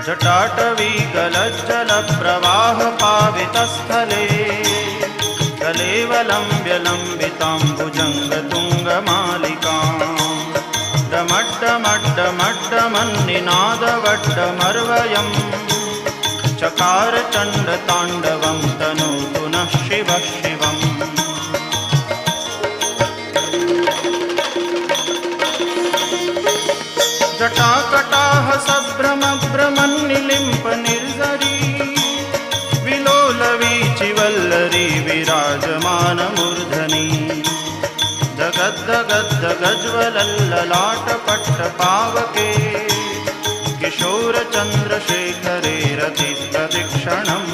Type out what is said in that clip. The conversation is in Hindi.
जटाटवी गलज्जलप्रवाहपावितस्थले कलेवलम्ब्यलम्बिताम्बुजङ्गतुङ्गमालिकाम् डमड्डमड्डमड्डमन्निनादवड्डमर्वयम् चकार चण्डताण्डवं तनोतु नः शिवः शिवम्। जटाकटाह सभ्रमभ्रमन्निलिम्प निर्झरी विलोलवीचिवल्लरी विराजमानमूर्धनि जगद्दगद्दगज्वलल्ललाटपट्टपावके किशोरचन्द्रशेखरे रतिप्रदक्षिणम्